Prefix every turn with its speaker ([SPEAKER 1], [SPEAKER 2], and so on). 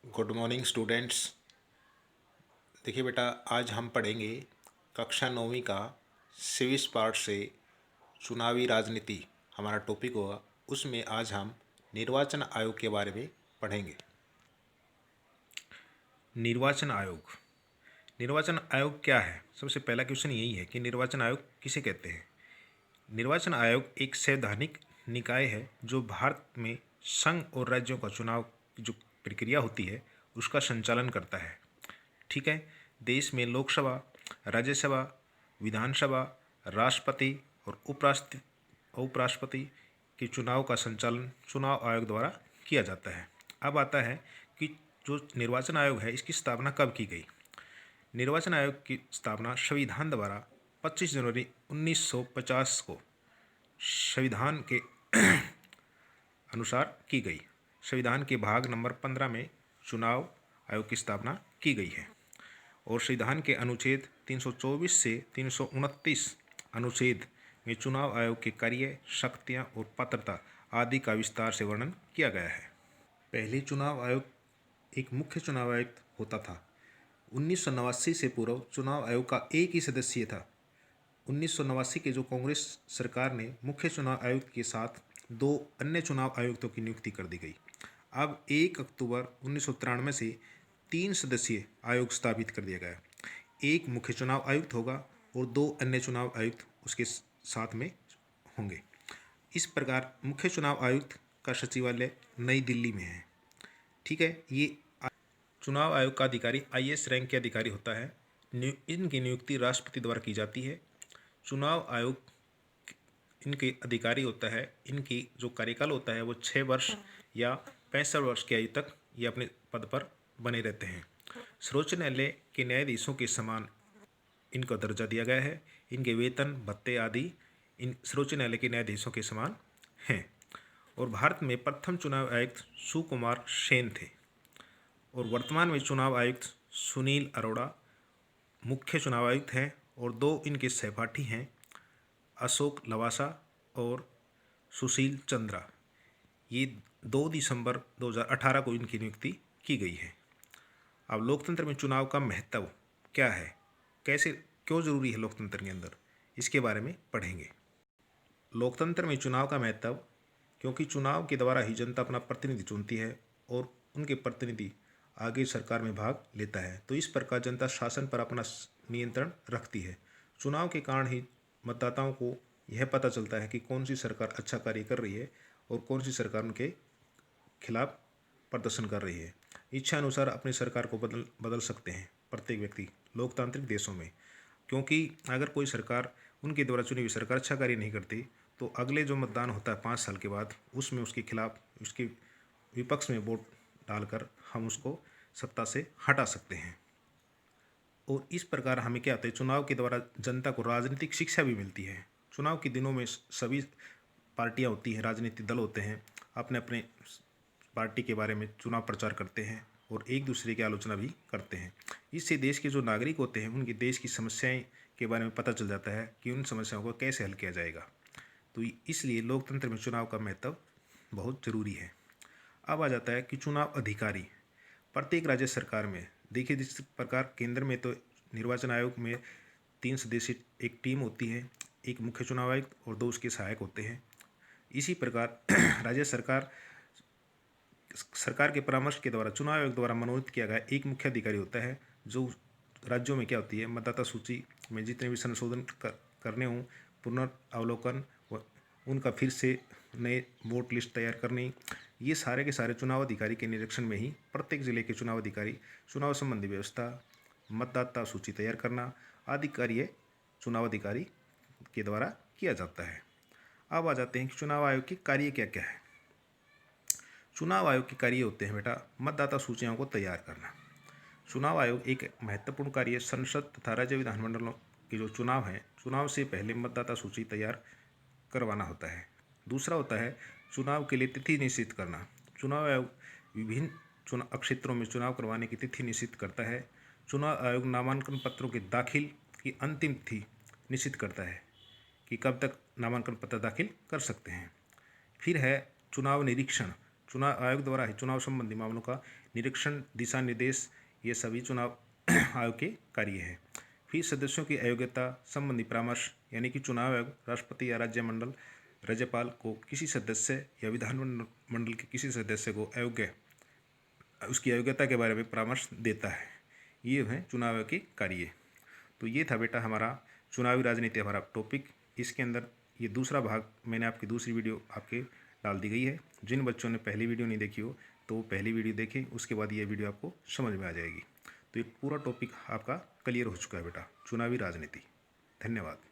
[SPEAKER 1] Good morning students. देखिए बेटा, आज हम पढ़ेंगे कक्षा 9वीं का सिविक्स पार्ट से चुनावी राजनीति हमारा टॉपिक होगा। उसमें आज हम निर्वाचन आयोग के बारे में पढ़ेंगे। निर्वाचन आयोग। निर्वाचन आयोग क्या है? सबसे पहला क्वेश्चन यही है कि निर्वाचन आयोग किसे कहते हैं। निर्वाचन आयोग एक संवैधानिक निकाय है जो भारत में संघ और राज्यों का चुनाव की जो प्रक्रिया होती है उसका संचालन करता है। ठीक है। देश में लोकसभा, राज्यसभा, विधानसभा, राष्ट्रपति और उपराष्ट्रपति के चुनाव का संचालन चुनाव आयोग द्वारा किया जाता है। अब आता है कि जो निर्वाचन आयोग है इसकी स्थापना कब की गई। निर्वाचन आयोग की स्थापना संविधान द्वारा 25 जनवरी 1950 को संविधान के अनुसार की गई। संविधान के भाग नंबर 15 में चुनाव आयोग की स्थापना की गई है और संविधान के अनुच्छेद 324 से 329 अनुच्छेद में चुनाव आयोग के कार्य, शक्तियां और पात्रता आदि का विस्तार से वर्णन किया गया है। पहले चुनाव आयोग एक मुख्य चुनाव आयुक्त होता था। 1989 से पूर्व चुनाव आयोग का एक ही सदस्य था। 1989 के जो कांग्रेस सरकार ने मुख्य चुनाव आयुक्त के साथ 2 अन्य चुनाव आयुक्तों की नियुक्ति कर दी गई। अब 1 अक्टूबर 1993 से 3 सदस्यीय आयोग स्थापित कर दिया गया। एक मुख्य चुनाव आयुक्त होगा और 2 अन्य चुनाव आयुक्त उसके साथ में होंगे। इस प्रकार मुख्य चुनाव आयुक्त का सचिवालय नई दिल्ली में है। ठीक है। ये चुनाव आयोग का अधिकारी IAS रैंक के अधिकारी होता है। इनकी नियुक्ति राष्ट्रपति द्वारा की जाती है। चुनाव आयोग इनके अधिकारी होता है। इनकी जो कार्यकाल होता है वो 6 वर्ष या 65 वर्ष की आयु तक ये अपने पद पर बने रहते हैं। सर्वोच्च न्यायालय के न्यायाधीशों के समान इनको दर्जा दिया गया है। इनके वेतन भत्ते आदि इन सर्वोच्च न्यायालय के न्यायाधीशों के समान हैं। और भारत में प्रथम चुनाव आयुक्त सुकुमार सेन थे और वर्तमान में चुनाव आयुक्त सुनील अरोड़ा मुख्य चुनाव आयुक्त हैं और 2 इनके सहपाठी हैं, अशोक लवासा और सुशील चंद्रा। ये 2 दिसंबर 2018 को इनकी नियुक्ति की गई है। अब लोकतंत्र में चुनाव का महत्व क्या है, कैसे क्यों जरूरी है लोकतंत्र के अंदर, इसके बारे में पढ़ेंगे। लोकतंत्र में चुनाव का महत्व, क्योंकि चुनाव के द्वारा ही जनता अपना प्रतिनिधि चुनती है और उनके प्रतिनिधि आगे सरकार में भाग लेता है, तो इस प्रकार जनता शासन पर अपना नियंत्रण रखती है। चुनाव के कारण ही मतदाताओं को यह पता चलता है कि कौन सी सरकार अच्छा कार्य कर रही है और कौन सी सरकार उनके खिलाफ प्रदर्शन कर रही है। इच्छा अनुसार अपनी सरकार को बदल सकते हैं प्रत्येक व्यक्ति लोकतांत्रिक देशों में, क्योंकि अगर कोई सरकार उनके द्वारा चुनी हुई सरकार अच्छा कार्य नहीं करती तो अगले जो मतदान होता है 5 साल के बाद उसमें उसके खिलाफ उसके विपक्ष में वोट डालकर हम उसको सत्ता से हटा सकते हैं। और इस प्रकार हमें क्या होता है, चुनाव के द्वारा जनता को राजनीतिक शिक्षा भी मिलती है। चुनाव के दिनों में सभी पार्टियां होती हैं, राजनीतिक दल होते हैं, अपने अपने पार्टी के बारे में चुनाव प्रचार करते हैं और एक दूसरे की आलोचना भी करते हैं। इससे देश के जो नागरिक होते हैं उनके देश की समस्याएं के बारे में पता चल जाता है कि उन समस्याओं को कैसे हल किया जाएगा। तो इसलिए लोकतंत्र में चुनाव का महत्व बहुत जरूरी है। अब आ जाता है कि चुनाव अधिकारी प्रत्येक राज्य सरकार में, देखिए जिस प्रकार केंद्र में तो निर्वाचन आयोग में 3 सदस्यीय एक टीम होती है, एक मुख्य चुनाव आयुक्त और 2 उसके सहायक होते हैं। इसी प्रकार राज्य सरकार के परामर्श के द्वारा चुनाव आयोग द्वारा मनोनीत किया गया एक मुख्य अधिकारी होता है, जो राज्यों में क्या होती है, मतदाता सूची में जितने भी संशोधन करने हों, पुनर्अवलोकन, उनका फिर से नए वोट लिस्ट तैयार करनी, ये सारे के सारे चुनाव अधिकारी के निरीक्षण में ही प्रत्येक जिले के चुनाव अधिकारी चुनाव संबंधी व्यवस्था, मतदाता सूची तैयार करना आदि कार्य चुनाव अधिकारी के द्वारा किया जाता है। अब आ जाते हैं कि चुनाव आयोग के कार्य क्या क्या है। चुनाव आयोग के कार्य होते हैं बेटा, मतदाता सूचियों को तैयार करना। चुनाव आयोग एक महत्वपूर्ण कार्य संसद तथा राज्य विधानमंडलों के जो चुनाव हैं, चुनाव से पहले मतदाता सूची तैयार करवाना होता है। दूसरा होता है चुनाव के लिए तिथि निश्चित करना। चुनाव आयोग विभिन्न चुनाव क्षेत्रों में चुनाव करवाने की तिथि निश्चित करता है। चुनाव आयोग नामांकन पत्रों के दाखिल की अंतिम तिथि निश्चित करता है कि कब तक नामांकन पत्र दाखिल कर सकते हैं। फिर है चुनाव निरीक्षण। चुनाव आयोग द्वारा ही चुनाव संबंधी मामलों का निरीक्षण, दिशा निर्देश, ये सभी चुनाव आयोग के कार्य है। फिर सदस्यों की अयोग्यता संबंधी परामर्श, यानी कि चुनाव आयोग राष्ट्रपति या राज्य मंडल राज्यपाल को किसी सदस्य या विधान मंडल के किसी सदस्य को अयोग्य उसकी अयोग्यता के बारे में परामर्श देता है। ये है चुनाव आयोग के कार्य। तो ये था बेटा हमारा चुनावी राजनीति हमारा टॉपिक। इसके अंदर ये दूसरा भाग मैंने आपकी दूसरी वीडियो आपके डाल दी गई है। जिन बच्चों ने पहली वीडियो नहीं देखी हो तो वो पहली वीडियो देखें, उसके बाद ये वीडियो आपको समझ में आ जाएगी। तो ये पूरा टॉपिक आपका क्लियर हो चुका है बेटा, चुनावी राजनीति। धन्यवाद।